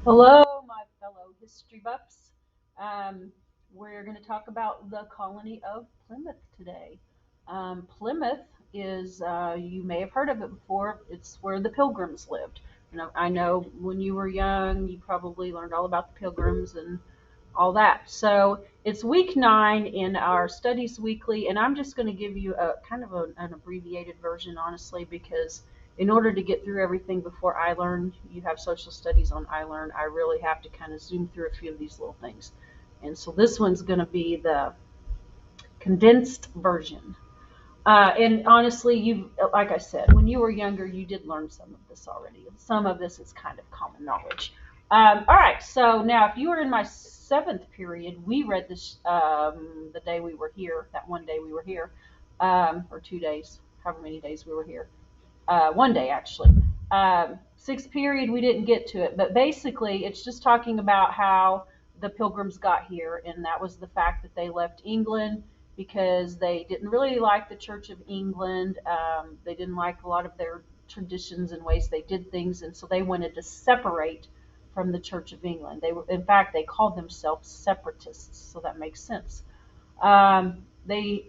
Hello, my fellow history buffs. Um, we're going to talk about the colony of Plymouth today. Plymouth is, you may have heard of it before, it's where the Pilgrims lived. I know when you were young, you probably learned all about the Pilgrims and all that. So it's week 9 in our studies weekly, and I'm just going to give you a kind of an abbreviated version, honestly, because in order to get through everything before I learn, you have social studies on I learn. I really have to kind of zoom through a few of these little things. And so this one's going to be the condensed version. And honestly, like I said, when you were younger, you did learn some of this already. Some of this is kind of common knowledge. All right, so now if you were in my 7th period, we read this the day we were here, that one day we were here, or 2 days, however many days we were here. One day actually. 6th period, we didn't get to it, but basically, it's just talking about how the Pilgrims got here, and that was the fact that they left England because they didn't really like the Church of England. They didn't like a lot of their traditions and ways they did things, and so they wanted to separate from the Church of England. In fact, they called themselves separatists, so that makes sense. They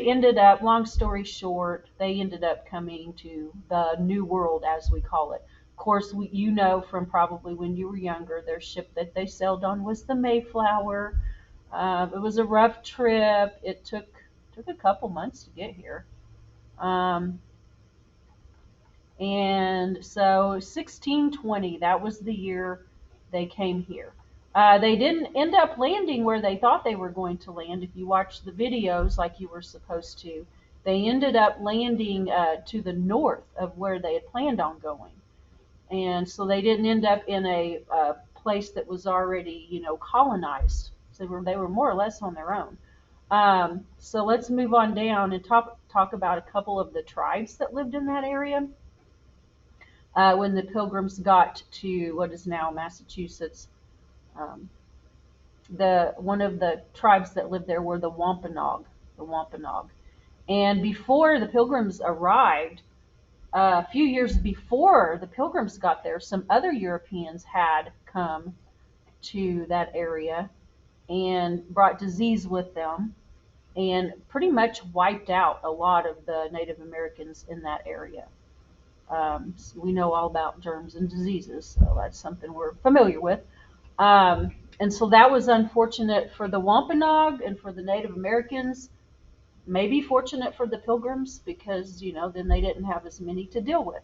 ended up, long story short, they ended up coming to the New World, as we call it. Of course, you know from probably when you were younger, their ship that they sailed on was the Mayflower. It was a rough trip. It took a couple months to get here. Um, and so 1620, that was the year they came here. They didn't end up landing where they thought they were going to land. If you watch the videos like you were supposed to, they ended up landing to the north of where they had planned on going. And so they didn't end up in a place that was already, colonized. So they were more or less on their own. So let's move on down and talk about a couple of the tribes that lived in that area when the Pilgrims got to what is now Massachusetts. Um, the one of the tribes that lived there were the Wampanoag. The Wampanoag. And before the Pilgrims arrived, a few years before the Pilgrims got there, some other Europeans had come to that area and brought disease with them and pretty much wiped out a lot of the Native Americans in that area. So we know all about germs and diseases, so that's something we're familiar with. And so that was unfortunate for the Wampanoag and for the Native Americans. Maybe fortunate for the Pilgrims because, then they didn't have as many to deal with.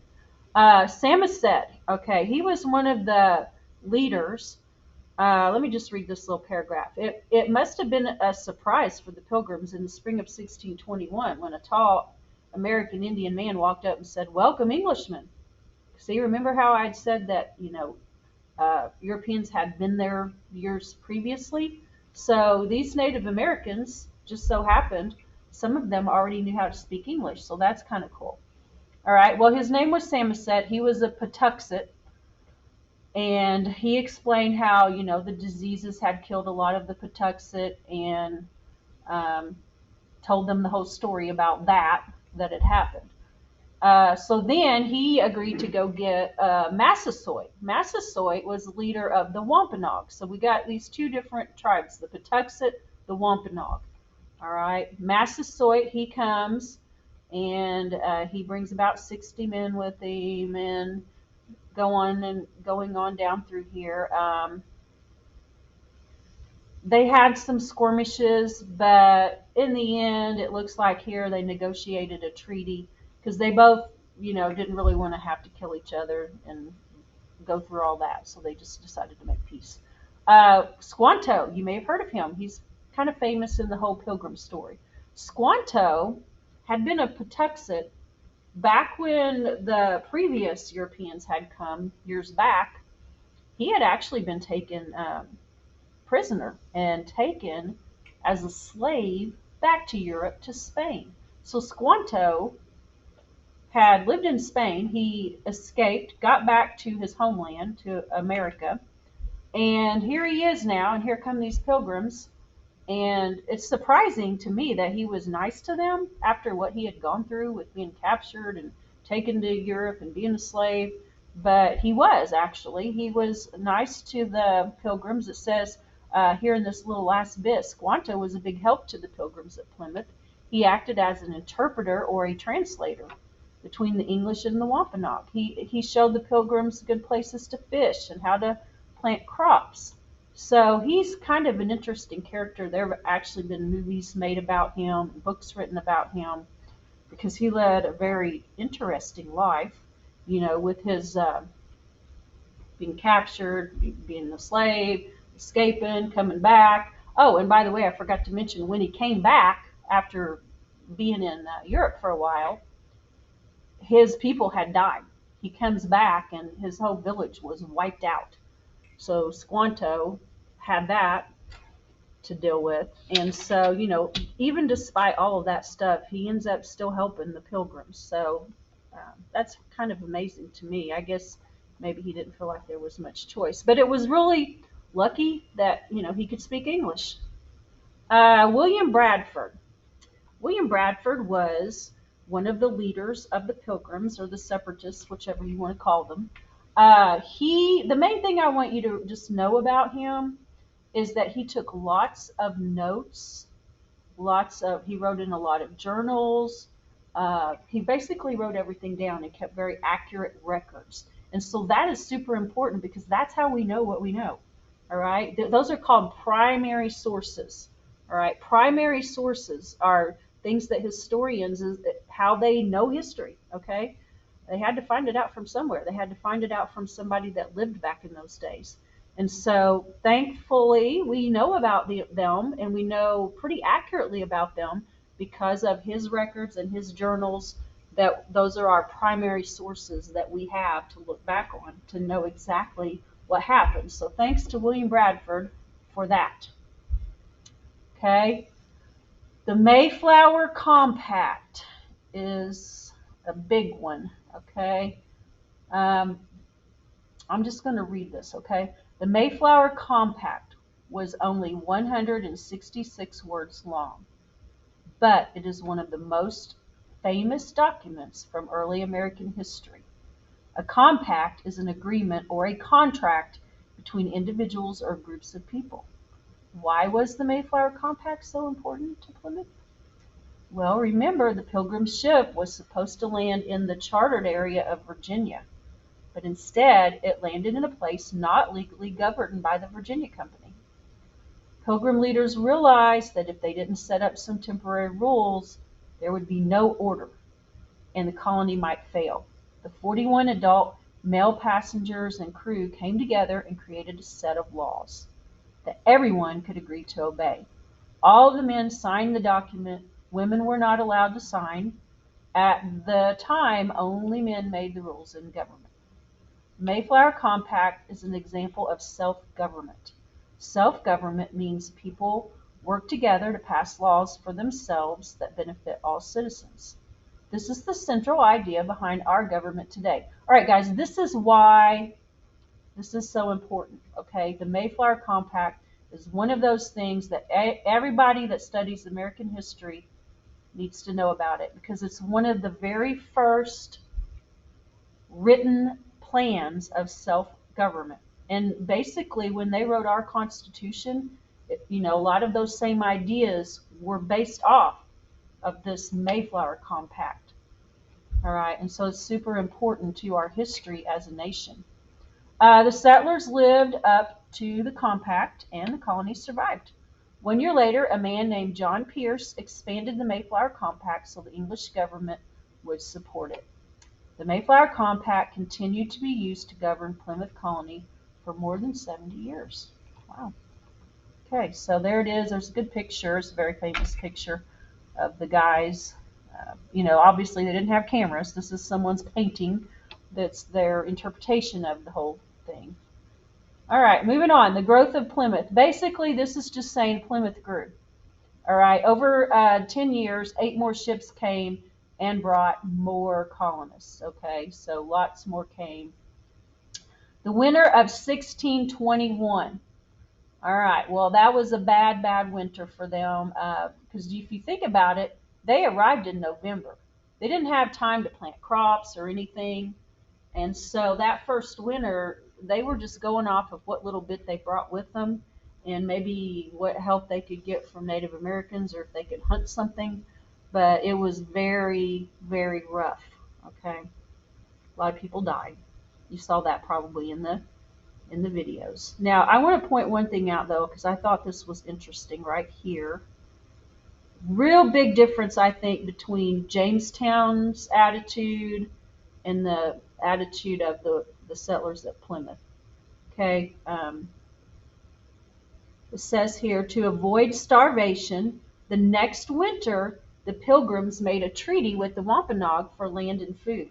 Samoset, okay, he was one of the leaders. Let me just read this little paragraph. It must have been a surprise for the Pilgrims in the spring of 1621 when a tall American Indian man walked up and said, "Welcome, Englishmen." See, remember how I'd said that, Europeans had been there years previously? So these Native Americans just so happened, some of them already knew how to speak English, so that's kind of cool. All right, well, his name was Samoset. He was a Patuxet, and he explained how, the diseases had killed a lot of the Patuxet and um, told them the whole story about that had happened. So then he agreed to go get Massasoit. Massasoit was the leader of the Wampanoag. So we got these two different tribes, the Patuxet, the Wampanoag. All right, Massasoit, he comes and he brings about 60 men with him and going on down through here. They had some skirmishes, but in the end, it looks like here they negotiated a treaty because they both, didn't really want to have to kill each other and go through all that. So they just decided to make peace. Squanto, you may have heard of him. He's kind of famous in the whole Pilgrim story. Squanto had been a Patuxet back when the previous Europeans had come years back. He had actually been taken prisoner and taken as a slave back to Europe to Spain. So Squanto had lived in Spain. He escaped, got back to his homeland, to America, and here he is now, and here come these pilgrims. And it's surprising to me that he was nice to them after what he had gone through with being captured and taken to Europe and being a slave. but he was actually. He was nice to the pilgrims. It says here in this little last bit, Squanto was a big help to the pilgrims at Plymouth. He acted as an interpreter or a translator between the English and the Wampanoag. He showed the pilgrims good places to fish and how to plant crops. So he's kind of an interesting character. There have actually been movies made about him, books written about him, because he led a very interesting life, with his being captured, being a slave, escaping, coming back. Oh, and by the way, I forgot to mention when he came back after being in Europe for a while, his people had died. He comes back and his whole village was wiped out. So Squanto had that to deal with. And so, even despite all of that stuff, he ends up still helping the pilgrims. So that's kind of amazing to me. I guess maybe he didn't feel like there was much choice, but it was really lucky that, he could speak English. William Bradford. William Bradford was one of the leaders of the Pilgrims or the Separatists, whichever you want to call them. The main thing I want you to just know about him is that he took lots of notes, he wrote in a lot of journals. He basically wrote everything down and kept very accurate records. And so that is super important because that's how we know what we know. All right. Those are called primary sources. All right. Primary sources are things that historians, is how they know history. Okay. They had to find it out from somewhere. They had to find it out from somebody that lived back in those days. And so, thankfully, we know about them and we know pretty accurately about them because of his records and his journals. That those are our primary sources that we have to look back on to know exactly what happened. So, thanks to William Bradford for that. Okay, the Mayflower Compact is a big one. Okay. Um, I'm just going to read this, okay? The Mayflower Compact was only 166 words long, but it is one of the most famous documents from early American history. A compact is an agreement or a contract between individuals or groups of people. Why was the Mayflower Compact so important to Plymouth? Well, remember, the Pilgrim's ship was supposed to land in the chartered area of Virginia, but instead it landed in a place not legally governed by the Virginia Company. Pilgrim leaders realized that if they didn't set up some temporary rules, there would be no order, and the colony might fail. The 41 adult male passengers and crew came together and created a set of laws that everyone could agree to obey. All of the men signed the document. Women were not allowed to sign. At the time, only men made the rules in government. Mayflower Compact is an example of self-government. Self-government means people work together to pass laws for themselves that benefit all citizens. This is the central idea behind our government today. All right, guys, this is why this is so important, okay? The Mayflower Compact is one of those things that everybody that studies American history needs to know about it because it's one of the very first written plans of self-government. And basically, when they wrote our Constitution, a lot of those same ideas were based off of this Mayflower Compact. All right, and so it's super important to our history as a nation. The settlers lived up to the compact, and the colony survived. 1 year later, a man named John Pierce expanded the Mayflower Compact so the English government would support it. The Mayflower Compact continued to be used to govern Plymouth Colony for more than 70 years. Wow. Okay, so there it is. There's a good picture. It's a very famous picture of the guys. Obviously they didn't have cameras. This is someone's painting. That's their interpretation of the whole thing. All right, moving on. The growth of Plymouth. Basically, this is just saying Plymouth grew. All right, over 10 years, 8 more ships came and brought more colonists. Okay, so lots more came. The winter of 1621. All right, well, that was a bad, bad winter for them because if you think about it, they arrived in November. They didn't have time to plant crops or anything. And so that first winter, they were just going off of what little bit they brought with them and maybe what help they could get from Native Americans or if they could hunt something. But it was very, very rough. Okay. A lot of people died. You saw that probably in the videos. Now, I want to point one thing out though, because I thought this was interesting right here. Real big difference, I think, between Jamestown's attitude and the attitude of the settlers at Plymouth. Okay, it says here to avoid starvation, the next winter the Pilgrims made a treaty with the Wampanoag for land and food.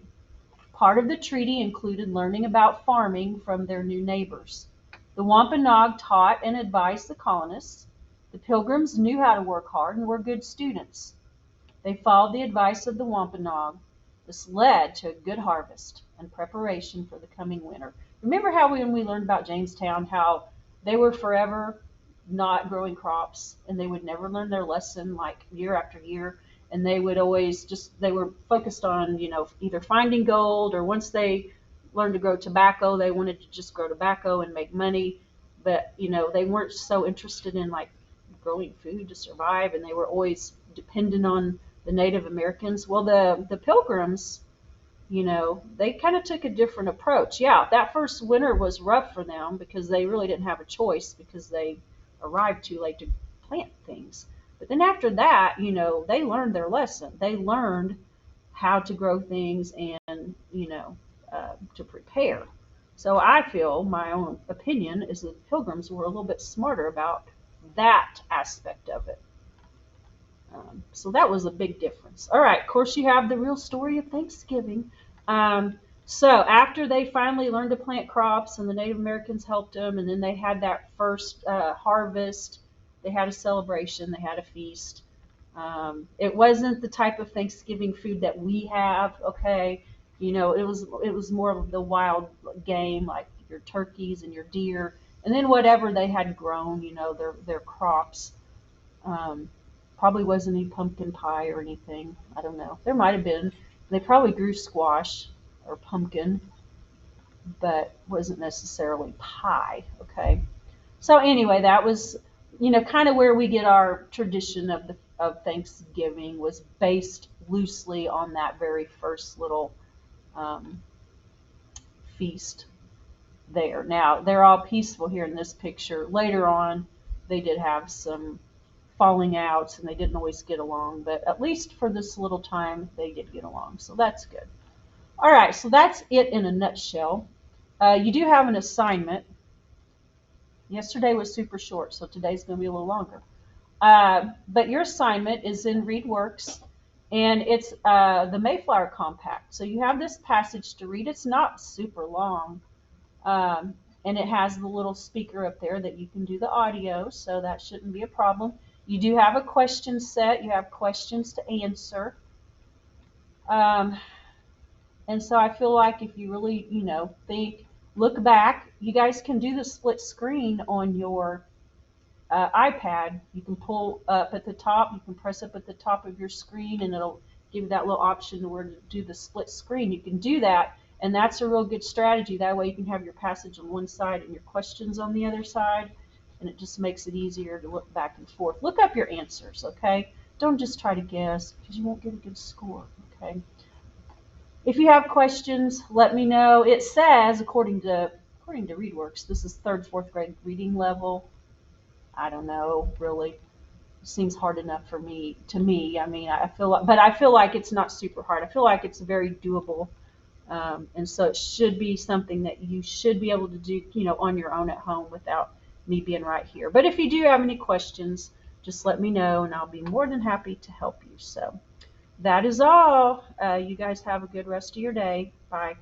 Part of the treaty included learning about farming from their new neighbors. The Wampanoag taught and advised the colonists. The Pilgrims knew how to work hard and were good students. They followed the advice of the Wampanoag. This led to a good harvest and preparation for the coming winter. Remember how when we learned about Jamestown, how they were forever not growing crops and they would never learn their lesson like year after year, and they would always just they were focused on either finding gold, or once they learned to grow tobacco they wanted to just grow tobacco and make money, but they weren't so interested in like growing food to survive, and they were always dependent on the Native Americans. Well, the Pilgrims, they kind of took a different approach. Yeah, that first winter was rough for them because they really didn't have a choice because they arrived too late to plant things. But then after that, they learned their lesson. They learned how to grow things and, to prepare. So I feel, my own opinion, is that the Pilgrims were a little bit smarter about that aspect of it. So that was a big difference. All right, of course, you have the real story of Thanksgiving. So after they finally learned to plant crops and the Native Americans helped them, and then they had that first harvest, they had a celebration, they had a feast. It wasn't the type of Thanksgiving food that we have, okay? It was more of the wild game, like your turkeys and your deer, and then whatever they had grown, their crops. Um, Probably wasn't any pumpkin pie or anything. I don't know. There might have been. They probably grew squash or pumpkin, but wasn't necessarily pie. Okay. So anyway, that was, kind of where we get our tradition of Thanksgiving, was based loosely on that very first little um, feast there. Now they're all peaceful here in this picture. Later on, they did have some falling outs and they didn't always get along, but at least for this little time, they did get along. So that's good. All right, so that's it in a nutshell. You do have an assignment. Yesterday was super short, so today's going to be a little longer. But your assignment is in ReadWorks, and it's the Mayflower Compact. So you have this passage to read. It's not super long, and it has the little speaker up there that you can do the audio, so that shouldn't be a problem. You do have a question set. You have questions to answer. And so I feel like if you really, look back, you guys can do the split screen on your iPad. You can pull up at the top, you can press up at the top of your screen, and it'll give you that little option where to do the split screen. You can do that, and that's a real good strategy. That way you can have your passage on one side and your questions on the other side, and it just makes it easier to look back and forth. Look up your answers, okay? Don't just try to guess, because you won't get a good score, okay? If you have questions, let me know. It says, according to ReadWorks, this is 3rd, 4th grade reading level. I don't know, really. It seems hard enough to me. I mean, I feel like it's not super hard. I feel like it's very doable. And so it should be something that you should be able to do, on your own at home without me being right here. But if you do have any questions, just let me know, and I'll be more than happy to help you. So that is all. You guys have a good rest of your day. Bye.